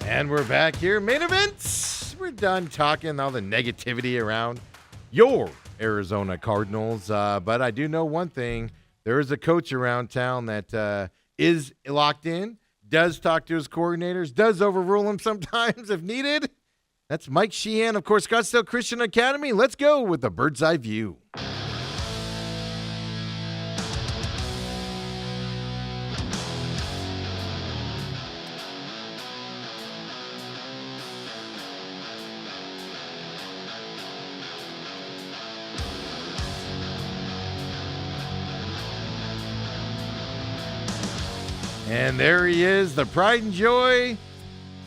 And we're back here. Main events. We're done talking all the negativity around your Arizona Cardinals. But I do know one thing. There is a coach around town that is locked in, does talk to his coordinators, does overrule them sometimes if needed. That's Mike Sheahan, of course, Scottsdale Christian Academy. Let's go with the bird's eye view. And there he is, the pride and joy.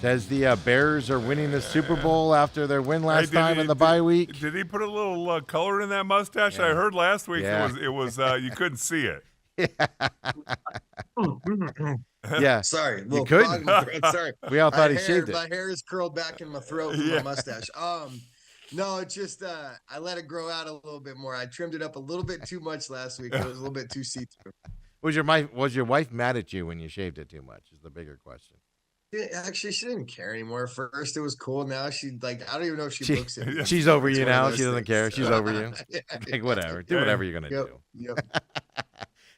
Says the Bears are winning the Super Bowl after their win last time in the bye week. Did he put a little color in that mustache? Yeah. I heard last week it was you couldn't see it. Yeah. Sorry. You couldn't. Sorry. We all thought he shaved it. My hair is curled back in my throat from my mustache. No, it's just I let it grow out a little bit more. I trimmed it up a little bit too much last week. It was a little bit too see-through. Was your wife mad at you when you shaved it too much? Is the bigger question. Actually, she didn't care anymore. First, it was cool. Now she I don't even know if she looks at me. She's over you now. She doesn't care. She's over you. Like, whatever. Do whatever you're gonna do. Yep.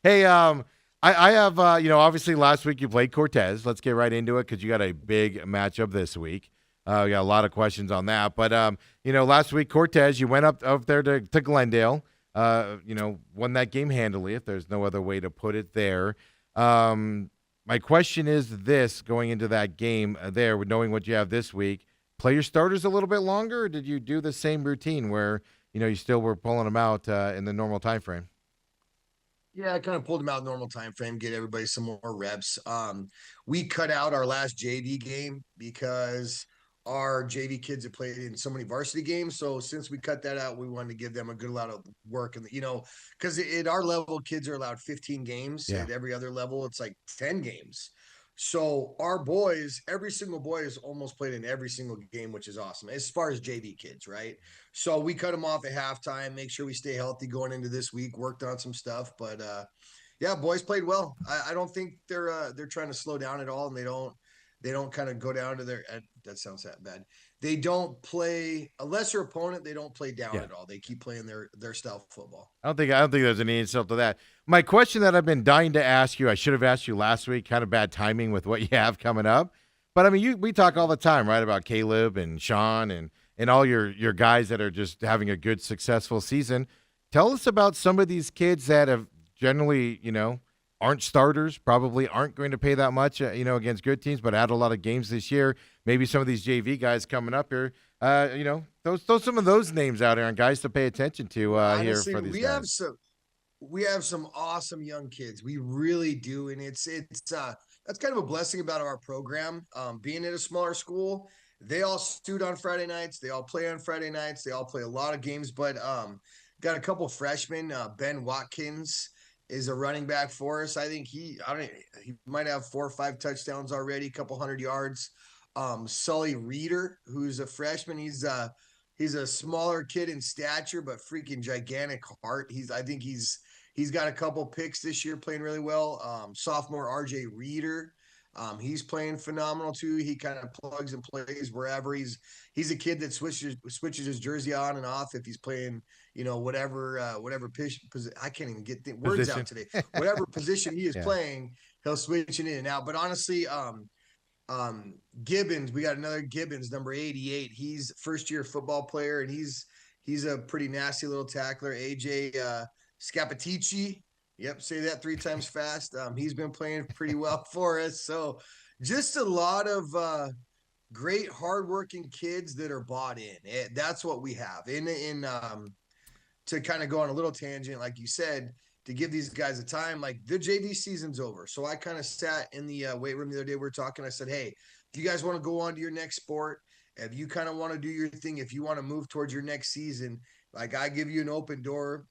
Hey, I have obviously last week you played Cortez. Let's get right into it because you got a big matchup this week. We got a lot of questions on that. But last week Cortez, you went up there to Glendale. Won that game handily, if there's no other way to put it there. My question is this, going into that game there, with knowing what you have this week, play your starters a little bit longer, or did you do the same routine where, you still were pulling them out in the normal time frame? Yeah, I kind of pulled them out normal time frame, get everybody some more reps. We cut out our last JV game because our JV kids have played in so many varsity games. So since we cut that out, we wanted to give them a good amount of work. And, because at our level, kids are allowed 15 games. Yeah. At every other level, it's like 10 games. So our boys, every single boy has almost played in every single game, which is awesome as far as JV kids, right? So we cut them off at halftime, make sure we stay healthy going into this week, worked on some stuff. But, boys played well. I don't think they're trying to slow down at all, and they don't kind of go down to their that sounds that bad. They don't play a lesser opponent. They don't play down at all. They keep playing their style football. I don't think there's any insult to that. My question that I've been dying to ask you, I should have asked you last week, kind of bad timing with what you have coming up. But I mean, we talk all the time, right, about Caleb and Sean and all your guys that are just having a good, successful season. Tell us about some of these kids that have generally, aren't starters, probably aren't going to pay that much, against good teams, but had a lot of games this year. Maybe some of these JV guys coming up here, throw some of those names out there and guys to pay attention to Honestly, here for these guys. We have some awesome young kids. We really do, and it's that's kind of a blessing about our program. Being at a smaller school, they all shoot on Friday nights. They all play on Friday nights. They all play a lot of games, but got a couple freshmen. Ben Watkins is a running back for us. I think he might have 4 or 5 touchdowns already, a couple 100 yards. Sully Reeder, who's a freshman, he's a smaller kid in stature, but freaking gigantic heart. I think he's got a couple picks this year, playing really well. Sophomore RJ Reeder, he's playing phenomenal too. He kind of plugs and plays wherever. He's a kid that switches his jersey on and off if he's playing, whatever position. I can't even get the words out today. Whatever position he is playing, he'll switch it in and out. But honestly, Gibbons, we got another Gibbons, number 88. He's first-year football player, and he's a pretty nasty little tackler. AJ Scapitici. Yep, say that 3 times fast. He's been playing pretty well for us. So just a lot of great, hardworking kids that are bought in. That's what we have. To kind of go on a little tangent, like you said, to give these guys a time, like the JV season's over. So I kind of sat in the weight room the other day. We were talking. I said, hey, if you guys want to go on to your next sport, if you kind of want to do your thing, if you want to move towards your next season, like I give you an open door,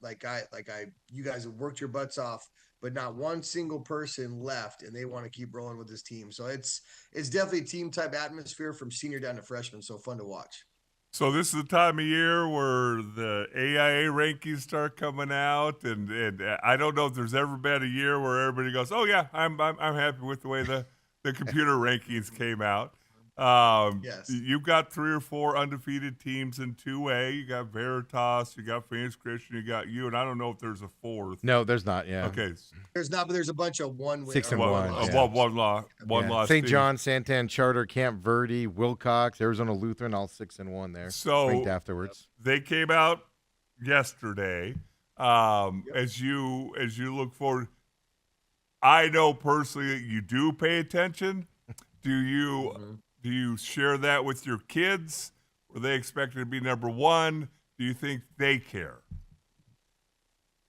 you guys have worked your butts off, but not one single person left, and they want to keep rolling with this team. So it's definitely a team type atmosphere from senior down to freshman. So fun to watch. So this is the time of year where the AIA rankings start coming out, and I don't know if there's ever been a year where everybody goes, "Oh yeah, I'm happy with the way the computer rankings came out." Yes. You've got 3 or 4 undefeated teams in 2A. You got Veritas, you got Phoenix Christian, you got you, and I don't know if there's a 4th. No, there's not. Yeah. Okay. There's not, but there's a bunch of 6 and one 1, loss. yeah. One loss. St. teams. John, Santan Charter, Camp Verde, Wilcox, Arizona Lutheran, all 6 and 1 there. So ranked afterwards. they came out yesterday. As you look forward, I know personally that you do pay attention. Do you share that with your kids? Were they expected to be number one? Do you think they care?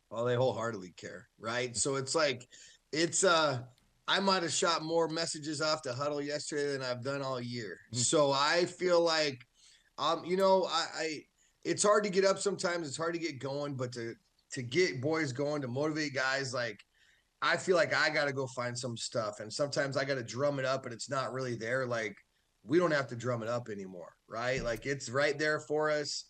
Well, they wholeheartedly care, right? So it's like, I might have shot more messages off the huddle yesterday than I've done all year. So I feel like, it's hard to get up sometimes. It's hard to get going, but to get boys going, to motivate guys, like, I feel like I got to go find some stuff. And sometimes I got to drum it up and it's not really there. Like, we don't have to drum it up anymore, right? Like, it's right there for us.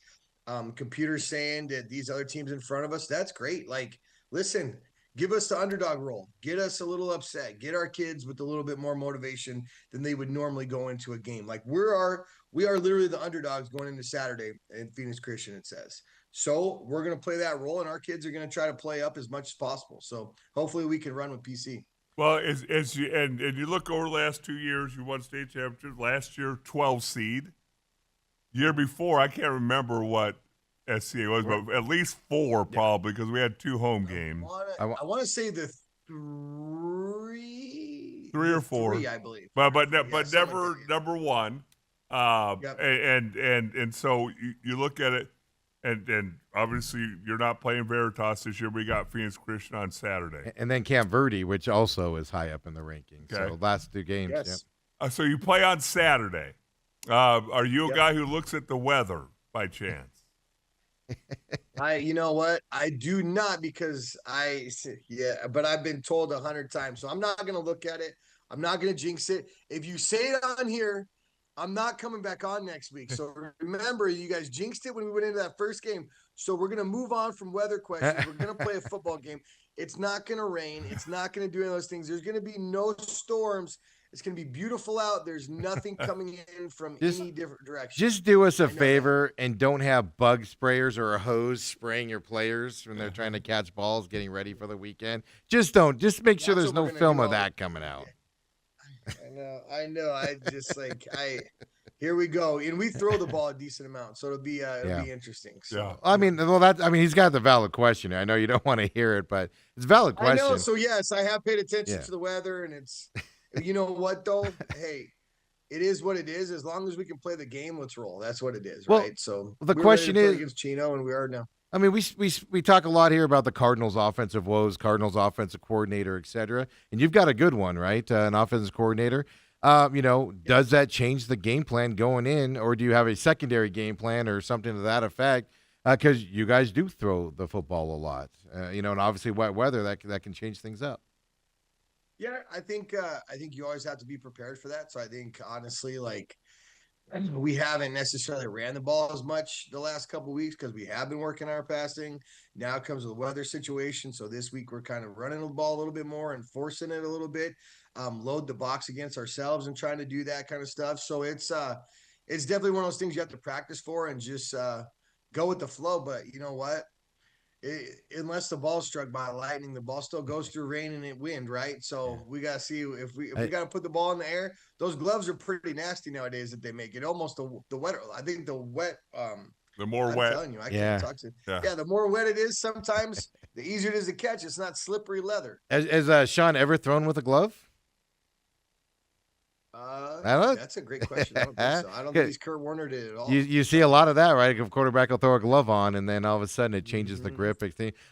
Computers saying that these other teams in front of us, that's great. Like, listen, give us the underdog role, get us a little upset, get our kids with a little bit more motivation than they would normally go into a game. Like, we are literally the underdogs going into Saturday in Phoenix Christian, it says. So we're going to play that role, and our kids are going to try to play up as much as possible. So hopefully we can run with PC. Well, as you and you look over the last 2 years, you won state championship. Last year, 12 seed. Year before, I can't remember what SCA was, but at least 4 probably, because we had 2 home games. I want to say the 3 or 4, I believe. But Yeah, never number one. Yep. And so you look at it, and obviously you're not playing Veritas this year. We got Phoenix Christian on Saturday, And then Camp Verde, which also is high up in the rankings. Okay. So last 2 games. Yes. Yep. so you play on Saturday. Are you a guy who looks at the weather by chance? You know what? I do not, because but I've been told 100 times. So I'm not going to look at it. I'm not going to jinx it. If you say it on here, I'm not coming back on next week. So remember, you guys jinxed it when we went into that first game. So we're going to move on from weather questions. We're going to play a football game. It's not going to rain. It's not going to do any of those things. There's going to be no storms. It's going to be beautiful out. There's nothing coming in from any different direction. Just do us a favor and don't have bug sprayers or a hose spraying your players when they're trying to catch balls getting ready for the weekend. Just don't. Just make sure there's no film of that coming out. I know. I just here we go. And we throw the ball a decent amount. So it'll be interesting. So Yeah. He's got the valid question. I know you don't want to hear it, but it's a valid question. I know. So yes, I have paid attention to the weather, and it's, you know what though? Hey, it is what it is. As long as we can play the game, let's roll. That's what it is, right? So the question is against Chino, and we are now. I mean, we talk a lot here about the Cardinals' offensive woes, Cardinals' offensive coordinator, et cetera. And you've got a good one, right? An offensive coordinator. Does that change the game plan going in, or do you have a secondary game plan or something to that effect? Because you guys do throw the football a lot, and obviously wet weather that can change things up. Yeah, I think you always have to be prepared for that. So I think honestly, like, we haven't necessarily ran the ball as much the last couple of weeks because we have been working our passing. Now comes the weather situation. So this week we're kind of running the ball a little bit more and forcing it a little bit, load the box against ourselves and trying to do that kind of stuff. So it's definitely one of those things you have to practice for and just go with the flow. But you know what? Unless the ball's struck by lightning, the ball still goes through rain and wind, right? So we got to see if we got to put the ball in the air. Those gloves are pretty nasty nowadays that they make it. Almost the wetter. I think the wet. The more I'm wet. telling you, I can't talk to. Yeah, the more wet it is, sometimes the easier it is to catch. It's not slippery leather. Has Sean ever thrown with a glove? I don't know. That's a great question. I don't think so. I don't think he's Kurt Warner did at all. You see a lot of that, right? If a quarterback will throw a glove on, and then all of a sudden it changes the grip.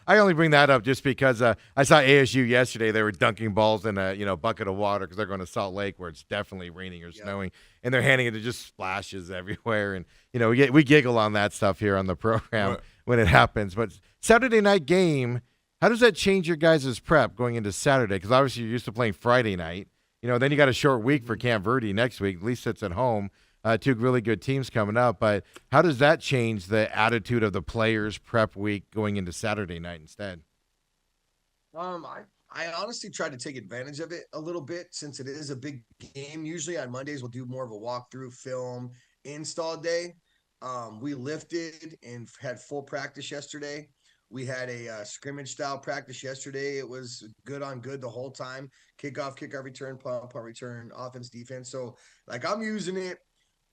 I only bring that up just because I saw ASU yesterday. They were dunking balls in a bucket of water because they're going to Salt Lake where it's definitely raining or snowing, and they're handing it to just splashes everywhere. And we giggle on that stuff here on the program when it happens. But Saturday night game, how does that change your guys' prep going into Saturday? Because obviously you're used to playing Friday night. Then you got a short week for Camp Verde next week. At least it's at home. 2 really good teams coming up. But how does that change the attitude of the players' prep week going into Saturday night instead? I I honestly try to take advantage of it a little bit since it is a big game. Usually on Mondays, we'll do more of a walkthrough film install day. We lifted and had full practice yesterday. We had a scrimmage style practice yesterday. It was good on good the whole time. Kickoff, return, punt return, offense, defense. So, like, I'm using it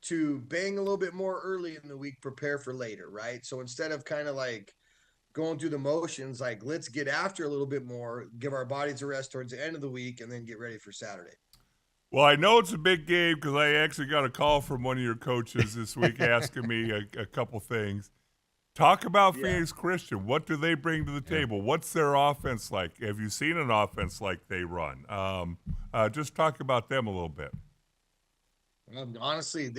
to bang a little bit more early in the week, prepare for later, right? So instead of kind of like going through the motions, like let's get after a little bit more, give our bodies a rest towards the end of the week, and then get ready for Saturday. Well, I know it's a big game because I actually got a call from one of your coaches this week asking me a couple things. Talk about Phoenix Christian. What do they bring to the table? What's their offense like? Have you seen an offense like they run? Just talk about them a little bit. Honestly,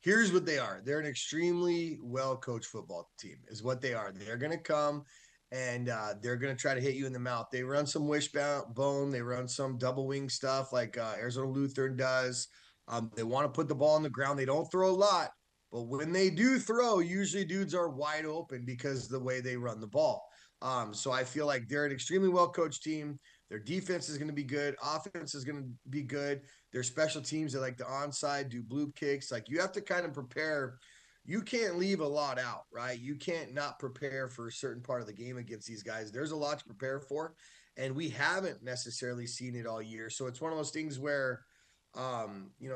here's what they are. They're an extremely well coached football team, is what they are. They're going to come and they're going to try to hit you in the mouth. They run some wishbone, they run some double wing stuff like Arizona Lutheran does. They want to put the ball on the ground. They don't throw a lot, but when they do throw, usually dudes are wide open because of the way they run the ball. So I feel like they're an extremely well coached team. Their defense is going to be good. Offense is going to be good. Their special teams, they like the onside, do bloop kicks. Like you have to kind of prepare. You can't leave a lot out, right? You can't not prepare for a certain part of the game against these guys. There's a lot to prepare for, and we haven't necessarily seen it all year. So it's one of those things where,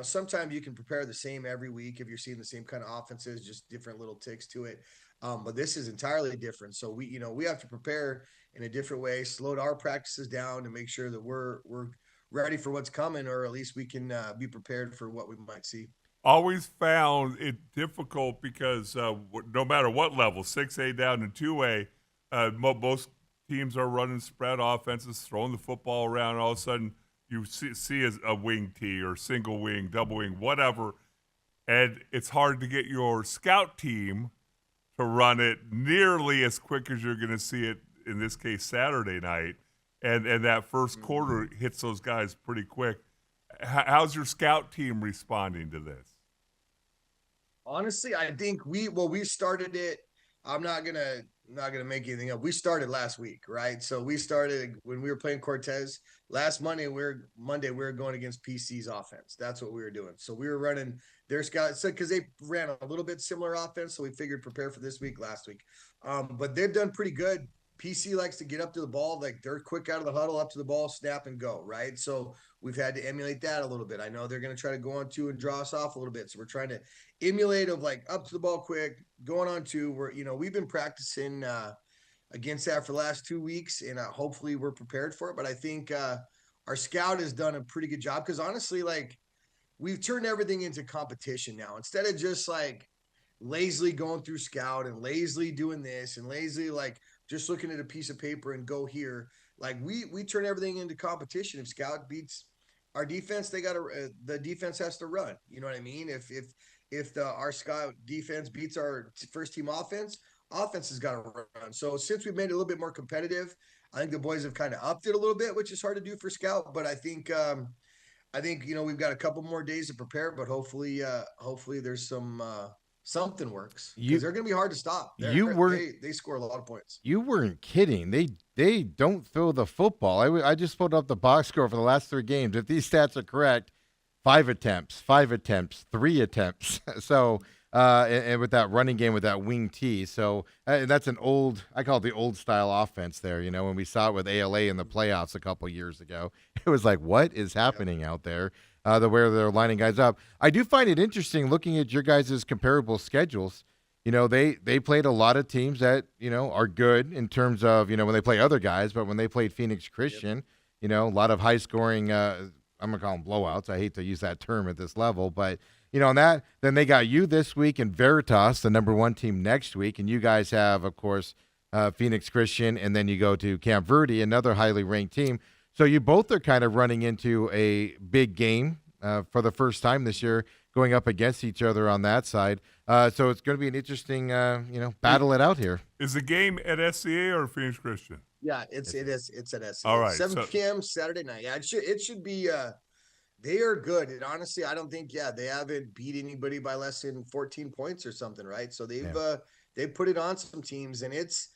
sometimes you can prepare the same every week if you're seeing the same kind of offenses, just different little ticks to it. But this is entirely different. So we have to prepare in a different way, slowed our practices down to make sure that we're ready for what's coming, or at least we can be prepared for what we might see. Always found it difficult because no matter what level, 6A down to 2A, most teams are running spread offenses, throwing the football around. All of a sudden, you see a wing tee or single wing, double wing, whatever, and it's hard to get your scout team to run it nearly as quick as you're going to see it, in this case, Saturday night. And that first quarter hits those guys pretty quick. How's your scout team responding to this? Honestly, I think we started it. I'm not gonna make anything up. We started last week, right? So we started when we were playing Cortez last Monday. We were going against PC's offense. That's what we were doing. So we were running their scout because they ran a little bit similar offense. So we figured prepare for this week last week. But they've done pretty good. PC likes to get up to the ball, like they're quick out of the huddle, up to the ball, snap and go, right? So we've had to emulate that a little bit. I know they're going to try to go on two and draw us off a little bit. So we're trying to emulate of like up to the ball quick, going on two. We've been practicing against that for the last 2 weeks, and hopefully we're prepared for it. But I think our scout has done a pretty good job because honestly, like we've turned everything into competition now instead of just like lazily going through scout and lazily doing this and lazily like just looking at a piece of paper and go here. Like we turn everything into competition. If scout beats our defense, the defense has to run. You know what I mean? If our scout defense beats our first team offense has got to run. So since we've made it a little bit more competitive, I think the boys have kind of upped it a little bit, which is hard to do for scout. But I think we've got a couple more days to prepare, but hopefully there's some something works because they're going to be hard to stop. They score a lot of points. You weren't kidding. They don't throw the football. I just pulled up the box score for the last 3 games. If these stats are correct, 5 attempts, 3 attempts. So and with that running game with that wing T. So that's I call it the old style offense there. You know, when we saw it with ALA in the playoffs a couple years ago, it was like, what is happening out there? The where they're lining guys up. I do find it interesting looking at your guys' comparable schedules. You know, they played a lot of teams that, are good in terms of, when they play other guys, but when they played Phoenix Christian, a lot of high scoring, I'm going to call them blowouts. I hate to use that term at this level, but, on that, then they got you this week and Veritas, the number 1 team next week. And you guys have, of course, Phoenix Christian, and then you go to Camp Verde, another highly ranked team. So you both are kind of running into a big game for the first time this year, going up against each other on that side. So it's going to be an interesting, battle it out here. Is the game at SCA or Phoenix Christian? Yeah, it's at SCA. All right, 7 p.m. Saturday night. Yeah, it should be. They are good. And honestly, I don't think they haven't beat anybody by less than 14 points or something, right? So they've put it on some teams, and it's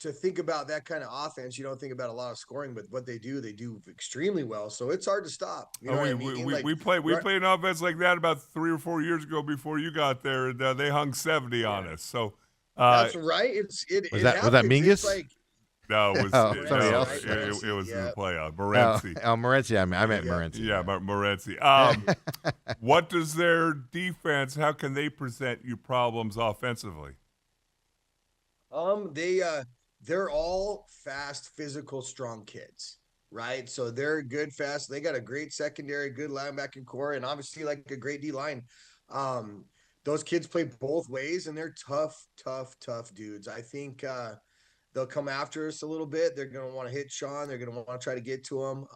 to think about that kind of offense, you don't think about a lot of scoring, but what they do extremely well. So it's hard to stop. You know what I mean? We played an offense like that about 3 or 4 years ago before you got there, and they hung 70 on us. So that's right. Was that Mingus? It's like, no, it was somebody else. It was in the playoff. Morency. Morency. I meant Morency. Yeah, Morency. What does their defense? How can they present you problems offensively? They're all fast, physical, strong kids, right? So they're good, fast. They got a great secondary, good linebacking core, and obviously like a great D line. Those kids play both ways, and they're tough dudes. I think they'll come after us a little bit. They're going to want to hit Sean. They're going to want to try to get to him.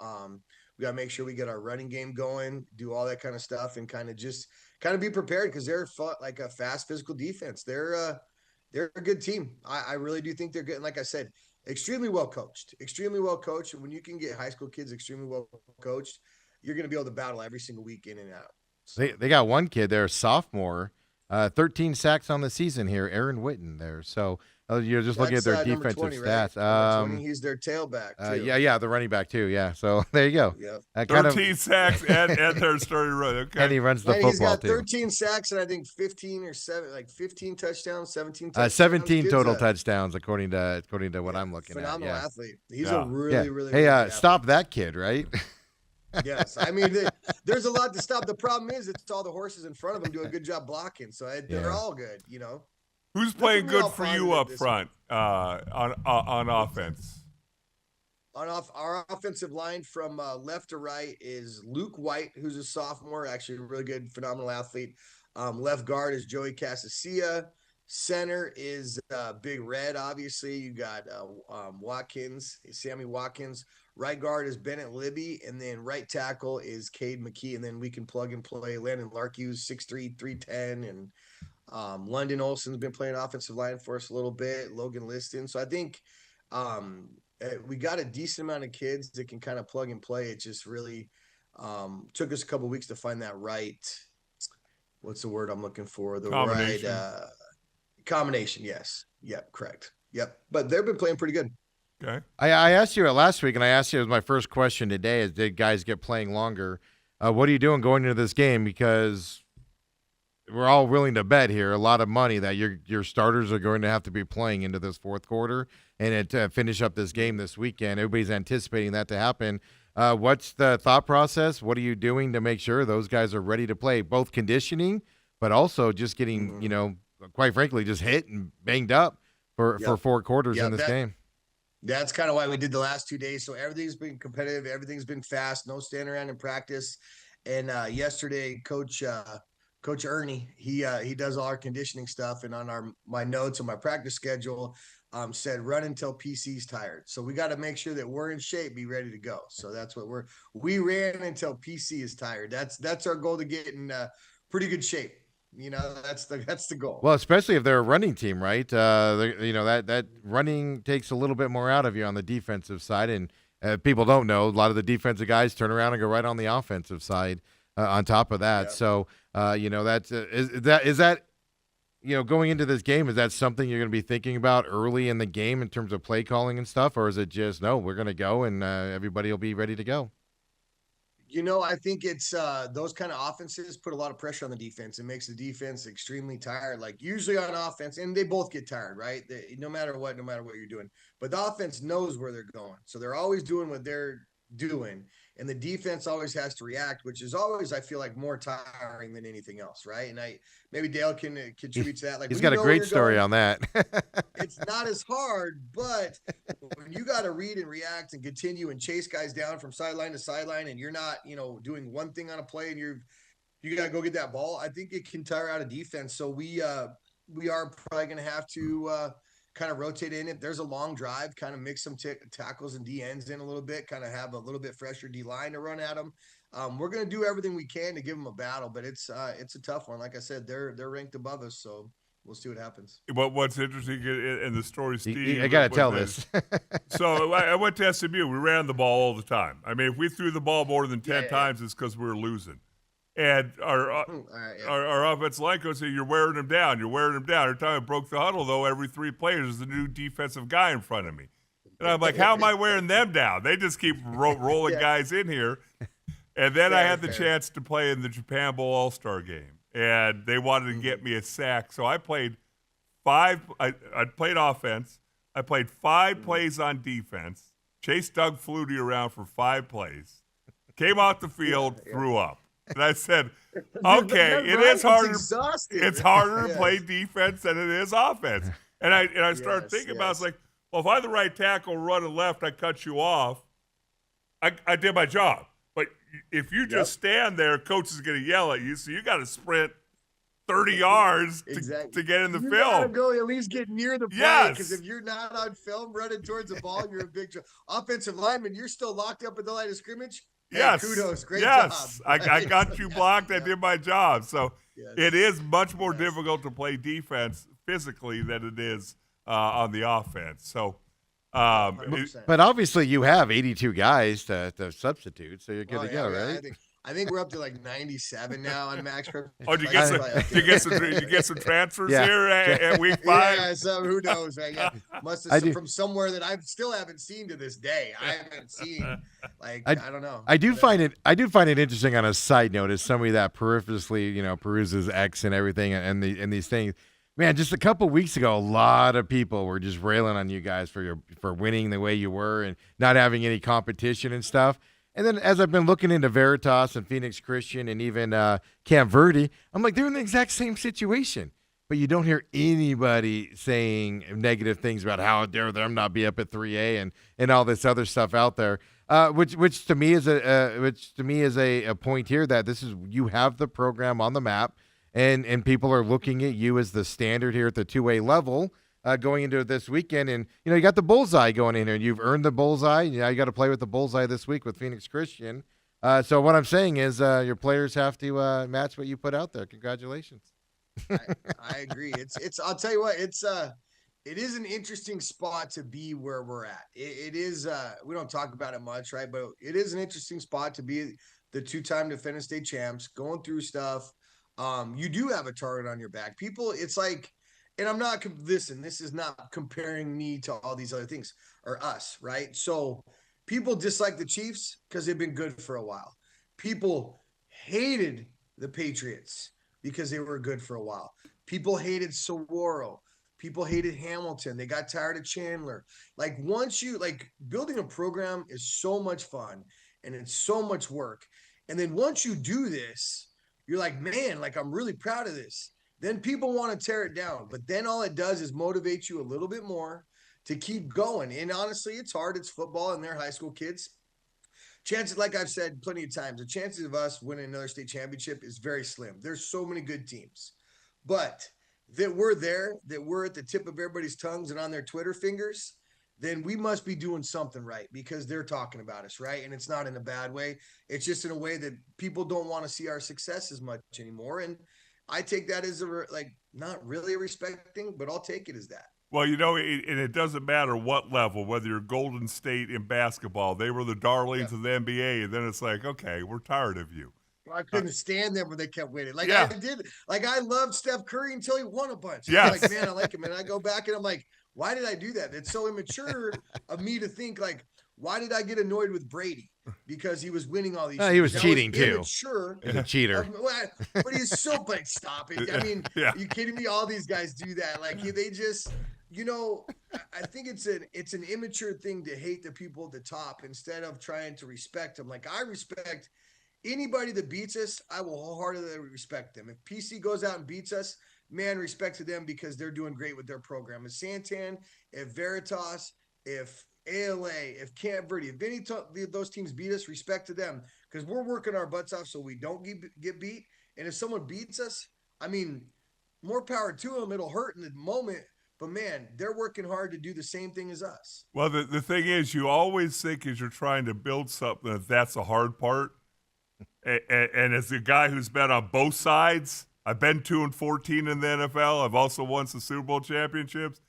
We got to make sure we get our running game going, do all that kind of stuff, and kind of be prepared because they're like a fast, physical defense. They're a good team. I really do think they're good. And like I said, extremely well coached. And when you can get high school kids extremely well coached, you're going to be able to battle every single week in and out. So. They got one kid there, a sophomore, 13 sacks on the season here, Aaron Witten there. So you're just looking at their defensive 20, stats. Right? 20, he's their tailback too. Yeah, the running back too. Yeah, so there you go. Yep. 13 sacks and their starting run. Okay. And he runs the football he's got too. 13 sacks and I think 15 touchdowns, 17 touchdowns. 17 total touchdowns according to what I'm looking at. Phenomenal athlete. He's a really hey, stop that kid, right? Yes, I mean there's a lot to stop. The problem is it's all the horses in front of them do a good job blocking, so they're all good, you know. Who's playing good for you up front on offense? Our offensive line from left to right is Luke White, who's a sophomore, actually a really good, phenomenal athlete. Left guard is Joey Casasilla. Center is Big Red, obviously. You got Sammy Watkins. Right guard is Bennett Libby, and then right tackle is Cade McKee, and then we can plug and play Landon Larkew's 6'3", 310, and London Olson's been playing offensive line for us a little bit, Logan Liston. So I think we got a decent amount of kids that can kind of plug and play. It just really took us a couple of weeks to find that right, what's the word I'm looking for? The combination. Right combination, yes. Yep, correct. Yep. But they've been playing pretty good. Okay. I asked you it last week, and I asked you, it was my first question today, is did guys get playing longer? What are you doing going into this game? Because we're all willing to bet here a lot of money that your starters are going to have to be playing into this fourth quarter and finish up this game this weekend. Everybody's anticipating that to happen. What's the thought process? What are you doing to make sure those guys are ready to play, both conditioning, but also just getting, quite frankly, just hit and banged up for 4 quarters in this game? That's kind of why we did the last 2 days. So everything's been competitive. Everything's been fast. No standing around in practice. And yesterday, Coach Ernie, he does all our conditioning stuff. And on my notes on my practice schedule, said run until PC's tired. So we got to make sure that we're in shape, be ready to go. So that's what we ran until PC is tired. That's our goal to get in pretty good shape. That's the goal. Well, especially if they're a running team, right? That running takes a little bit more out of you on the defensive side, and people don't know a lot of the defensive guys turn around and go right on the offensive side. On top of that, so that's is that going into this game, is that something you're going to be thinking about early in the game in terms of play calling and stuff, or is it just no, we're going to go and everybody will be ready to go? I think it's those kind of offenses put a lot of pressure on the defense. It makes the defense extremely tired. Like usually on offense, and they both get tired, right? No matter what you're doing. But the offense knows where they're going. So they're always doing what they're doing. And the defense always has to react, which is always, I feel like, more tiring than anything else, right? And maybe Dale can contribute to that. Like he's got a great story on that. It's not as hard, but when you got to read and react and continue and chase guys down from sideline to sideline, and you're not, doing one thing on a play, and you got to go get that ball, I think it can tire out a defense. So we are probably going to have to kind of rotate in. If there's a long drive, kind of mix some tackles and D ends in a little bit, kind of have a little bit fresher D line to run at them. We're going to do everything we can to give them a battle, but it's a tough one. Like I said, they're ranked above us, so we'll see what happens. What's interesting in the story, Steve, I got to tell this. So I went to SMU. We ran the ball all the time. I mean, if we threw the ball more than 10 times, it's because we were losing. And All right, yeah. our offensive line coach said, "You're wearing him down. You're wearing him down." Every time I broke the huddle, though, every 3 players is a new defensive guy in front of me. And I'm like, how am I wearing them down? They just keep rolling Yeah. guys in here. And then I Fair, had the fair. chance to play in the Japan Bowl All-Star game, and they wanted to get me a sack. So I played I played offense. I played 5 plays on defense. Chased Doug Flutie around for 5 plays. Came off the field, threw up. And I said, okay, it is harder. It's harder to play defense than it is offense. And I started thinking about it. I was like, well, if I'm the right tackle running left, I cut you off. I did my job. But if you just stand there, coach is going to yell at you. So you got to sprint 30 yards to get in the you film. Gotta go at least get near the play, because if you're not on film running towards the ball, you're a big offensive lineman. You're still locked up at the line of scrimmage. Hey, kudos, great job. I got you blocked. I did my job. So it is much more difficult to play defense physically than it is on the offense. So, but obviously you have 82 guys to substitute, so you're good to go, right? I think we're up to like 97 now on max prep. Oh, did you get some transfers here at week 5? Yeah, so who knows? Right? Yeah. Must have from somewhere that I still haven't seen to this day. I haven't seen, like, I don't know. I do find it interesting on a side note, as somebody that peripherally, peruses X and everything and these things. Man, just a couple weeks ago, a lot of people were just railing on you guys for winning the way you were and not having any competition and stuff. And then as I've been looking into Veritas and Phoenix Christian and even Camp Verde, I'm like, they're in the exact same situation. But you don't hear anybody saying negative things about how dare them not be up at 3A and all this other stuff out there. Which to me is a point here that you have the program on the map, and people are looking at you as the standard here at the 2A level. Going into this weekend, and you got the bullseye going in here, and you've earned the bullseye. Now you got to play with the bullseye this week with Phoenix Christian. So what I'm saying is, your players have to match what you put out there. Congratulations. I agree. It's. I'll tell you what. It is an interesting spot to be where we're at. It is. We don't talk about it much, right? But it is an interesting spot to be the 2-time defending state champs, going through stuff. You do have a target on your back. People, it's like. And I'm not, this is not comparing me to all these other things or us, right? So people dislike the Chiefs because they've been good for a while. People hated the Patriots because they were good for a while. People hated Saguaro. People hated Hamilton. They got tired of Chandler. Like building a program is so much fun and it's so much work. And then once you do this, you're like, man, like I'm really proud of this. Then people want to tear it down. But then all it does is motivate you a little bit more to keep going. And honestly, it's hard. It's football and they're high school kids. Chances, like I've said plenty of times, the chances of us winning another state championship is very slim. There's so many good teams. But that we're there, that we're at the tip of everybody's tongues and on their Twitter fingers, then we must be doing something right because they're talking about us, right? And it's not in a bad way. It's just in a way that people don't want to see our success as much anymore. And I take that as not really a respecting, but I'll take it as that. Well, and it doesn't matter what level, whether you're Golden State in basketball, they were the darlings of the NBA, and then it's like, okay, we're tired of you. Well, I couldn't stand them when they kept winning. I loved Steph Curry until he won a bunch. Yeah. Like, man, I like him. And I go back and I'm like, why did I do that? It's so immature of me to think like, why did I get annoyed with Brady? Because he was winning all these. He was cheating too. Immature. He's a cheater. But he's so. But stop it. I mean, are you kidding me? All these guys do that. Like they just, I think it's an immature thing to hate the people at the top instead of trying to respect them. Like I respect anybody that beats us. I will wholeheartedly respect them. If PC goes out and beats us, man, respect to them because they're doing great with their program. If Santan, if Veritas, if ALA, if Camp Verde, if any of those teams beat us, respect to them because we're working our butts off so we don't get beat. And if someone beats us, I mean, more power to them. It'll hurt in the moment, but man, they're working hard to do the same thing as us. Well, the thing is, you always think as you're trying to build something that's the hard part. And as a guy who's been on both sides, I've been 2-14 in the NFL. I've also won some Super Bowl championships.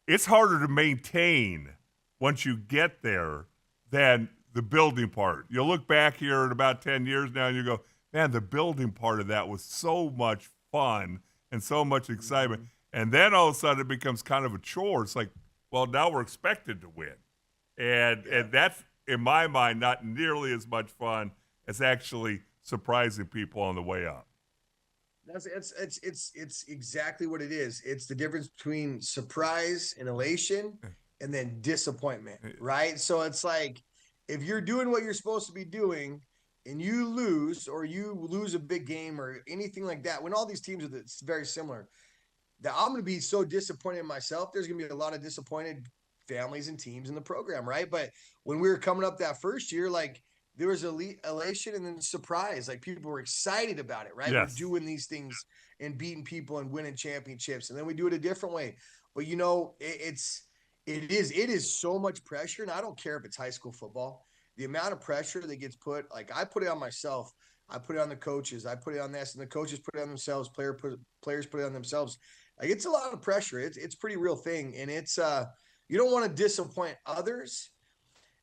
It's harder to maintain once you get there than the building part. You'll look back here in about 10 years now and you go, man, the building part of that was so much fun and so much excitement. Mm-hmm. And then all of a sudden it becomes kind of a chore. It's like, well, now we're expected to win. And that's, in my mind, not nearly as much fun as actually surprising people on the way up. It's exactly what it is. It's the difference between surprise and elation and then disappointment, right? So it's like, if you're doing what you're supposed to be doing and you lose, or you lose a big game or anything like that, when all these teams are very similar, that I'm going to be so disappointed in myself. There's going to be a lot of disappointed families and teams in the program, right? But when we were coming up that first year, like, there was elation and then surprise. Like, people were excited about it, right? Yes. We're doing these things and beating people and winning championships. And then we do it a different way. But, you know, it is so much pressure. And I don't care if it's high school football. The amount of pressure that gets put, like, I put it on myself. I put it on the coaches. I put it on this, and the coaches put it on themselves. Players put it on themselves. Like, it's a lot of pressure. It's pretty real thing. And it's, you don't want to disappoint others.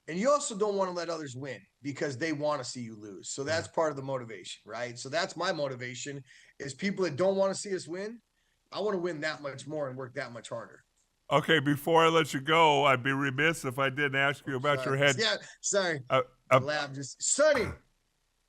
And you also don't want to let others win because they want to see you lose. So that's part of the motivation, right? So that's my motivation, is people that don't want to see us win. I want to win that much more and work that much harder. Okay, before I let you go, I'd be remiss if I didn't ask you about your head. Yeah, sorry. The lab just, Sonny,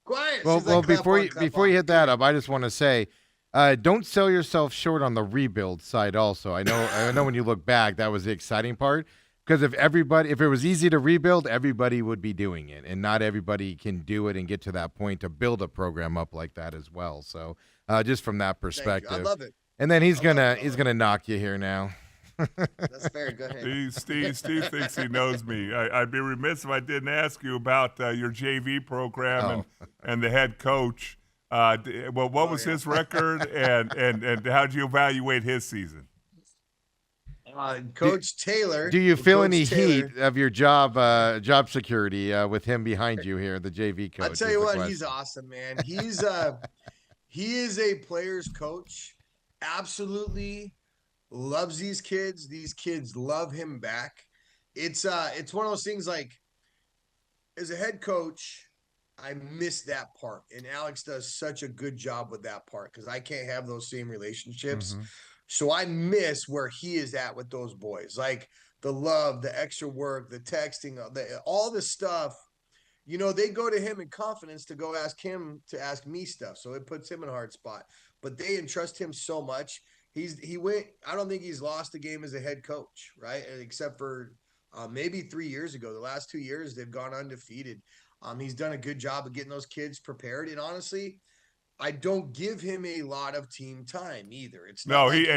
quiet. Well, before you hit that up, I just want to say, don't sell yourself short on the rebuild side. Also, I know when you look back, that was the exciting part. Because if it was easy to rebuild, everybody would be doing it, and not everybody can do it and get to that point to build a program up like that as well. So, just from that perspective, I love it. And then he's gonna knock you here now. That's fair. Go ahead. Steve thinks he knows me. I'd be remiss if I didn't ask you about your JV program and the head coach. What was his record, and how did you evaluate his season? Coach Taylor. Do you feel any heat of your job security with him behind you here, the JV coach? I'll tell you what, he's awesome, man. He is a player's coach. Absolutely loves these kids. These kids love him back. It's one of those things, like, as a head coach, I miss that part. And Alex does such a good job with that part, because I can't have those same relationships. Mm-hmm. So I miss where he is at with those boys, like the love, the extra work, the texting, all the stuff. You know, they go to him in confidence to go ask him to ask me stuff. So it puts him in a hard spot. But they entrust him so much. I don't think he's lost a game as a head coach, right? Except for maybe 3 years ago. The last 2 years, they've gone undefeated. He's done a good job of getting those kids prepared. And honestly, I don't give him a lot of team time either.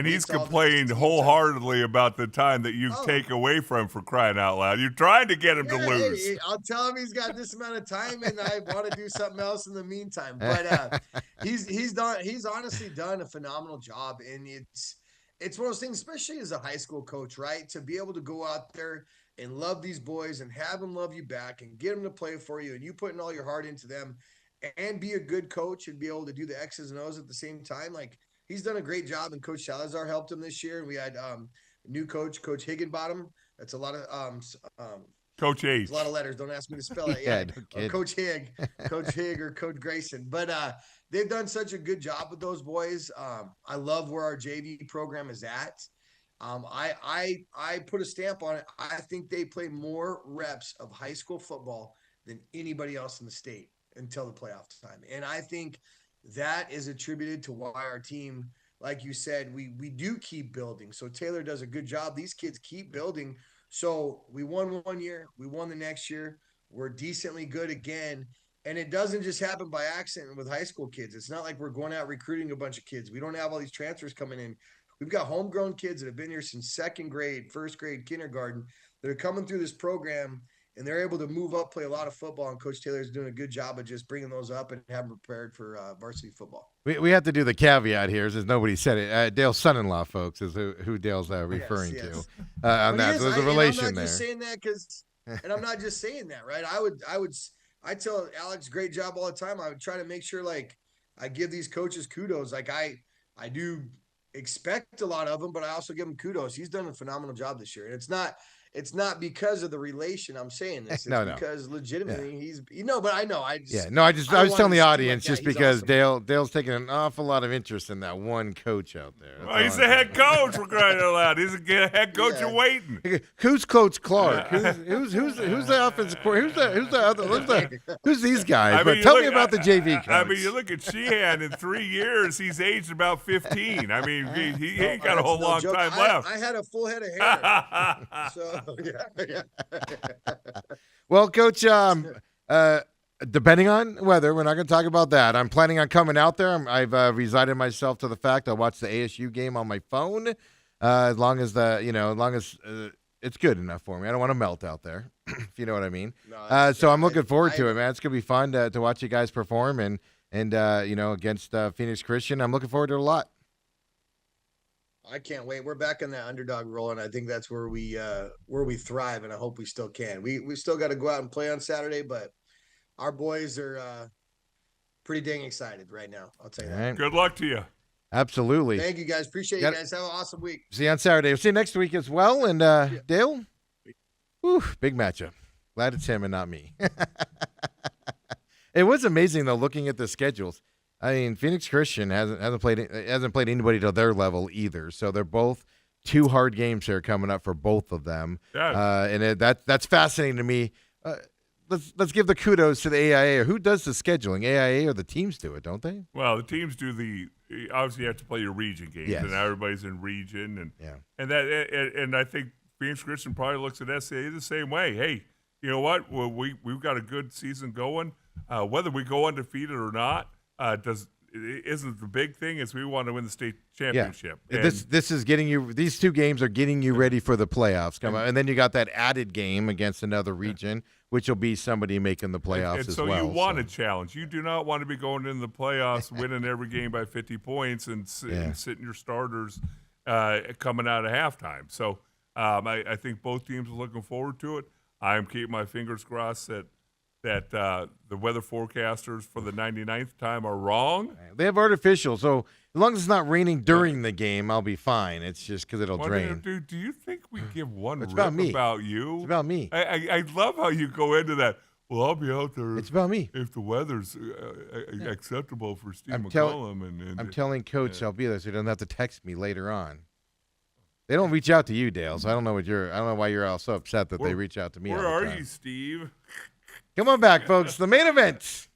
He's complained wholeheartedly about the time that you take away from him, for crying out loud. You're trying to get him to lose. Hey, I'll tell him he's got this amount of time, and I want to do something else in the meantime. But he's honestly done a phenomenal job, and it's one of those things, especially as a high school coach, right? To be able to go out there and love these boys and have them love you back and get them to play for you, and you putting all your heart into them, and be a good coach and be able to do the X's and O's at the same time. Like, he's done a great job, and Coach Salazar helped him this year. And we had new coach, Coach Higginbottom. That's a lot of Coach H. A lot of letters. Don't ask me to spell it. Yeah, Coach Higg, Coach Higg, or Coach Grayson. But they've done such a good job with those boys. I love where our JV program is at. I put a stamp on it. I think they play more reps of high school football than anybody else in the state until the playoff time. And I think that is attributed to why our team, like you said, we do keep building. So Taylor does a good job. These kids keep building. So we won 1 year. We won the next year. We're decently good again. And it doesn't just happen by accident with high school kids. It's not like we're going out recruiting a bunch of kids. We don't have all these transfers coming in. We've got homegrown kids that have been here since second grade, first grade, kindergarten, that are coming through this program, and they're able to move up, play a lot of football. And Coach Taylor's doing a good job of just bringing those up and have them prepared for varsity football. We have to do the caveat here, since nobody said it. Dale's son-in-law, folks, is who Dale's referring to on that. So there's a relation I'm not there. Just saying that and I'm not just saying that, right? I tell Alex, great job all the time. I would try to make sure, like, I give these coaches kudos. Like, I do expect a lot of them, but I also give him kudos. He's done a phenomenal job this year. And it's not because of the relation I'm saying this. It's No, no. because legitimately he's but I know. I just Yeah, no, I was don't telling want the him to seem audience like just that. He's because awesome. Dale's taking an awful lot of interest in that one coach out there. That's Well, all he's I'm the saying. head coach. We're crying out loud. He's the head coach Yeah. in waiting. Who's Coach Clark? Who's the offensive coordinator? Who's these guys? I But mean, tell look, me about the JV coach. I mean, you look at Sheehan in 3 years, he's aged about 15. I mean, he ain't got a whole That's no long joke. time left. I had a full head of hair. So yeah. Well, Coach, depending on weather, we're not going to talk about that. I'm planning on coming out there. I've resigned myself to the fact I'll watch the ASU game on my phone, as long as it's good enough for me. I don't want to melt out there, if you know what I mean. No, So I'm looking forward to it, man. It's going to be fun to watch you guys perform and against Phoenix Christian. I'm looking forward to it a lot. I can't wait. We're back in that underdog role, and I think that's where we thrive, and I hope we still can. We still got to go out and play on Saturday, but our boys are pretty dang excited right now. I'll tell you All that. right. Good luck to you. Absolutely. Thank you, guys. Appreciate you guys. Have an awesome week. See you on Saturday. We'll see you next week as well. And Dale, whew, big matchup. Glad it's him and not me. It was amazing though, looking at the schedules. I mean, Phoenix Christian hasn't played anybody to their level either. So they're both two hard games here coming up for both of them. Yeah. And that's fascinating to me. Let's give the kudos to the AIA. Who does the scheduling? AIA or the teams do it, don't they? Well, the teams do obviously you have to play your region games, Yes. and everybody's in region, and I think Phoenix Christian probably looks at SCA the same way. Hey, you know what? Well, we've got a good season going. Whether we go undefeated or not, isn't the big thing. Is we want to win the state championship. Yeah. And This is getting you. These two games are getting you ready for the playoffs. Come on, and then you got that added game against another region, which will be somebody making the playoffs and as so well. you want a challenge. You do not want to be going into the playoffs, winning every game by 50 points, and sitting your starters coming out of halftime. So I think both teams are looking forward to it. I'm keeping my fingers crossed that the weather forecasters for the 99th time are wrong. They have artificial, so as long as it's not raining during the game, I'll be fine. It's just because it'll drain. Dude, do you think we give one It's rip about me. about you? It's about me. I love how you go into that. Well, I'll be out there. It's about me. If the weather's acceptable for Steve I'm McCollum. I'm telling Coach I'll be there, so he doesn't have to text me later on. They don't reach out to you, Dale. So I don't know why you're all so upset that they reach out to me. Where all the are time. you, Steve? Come on back, folks. The main event.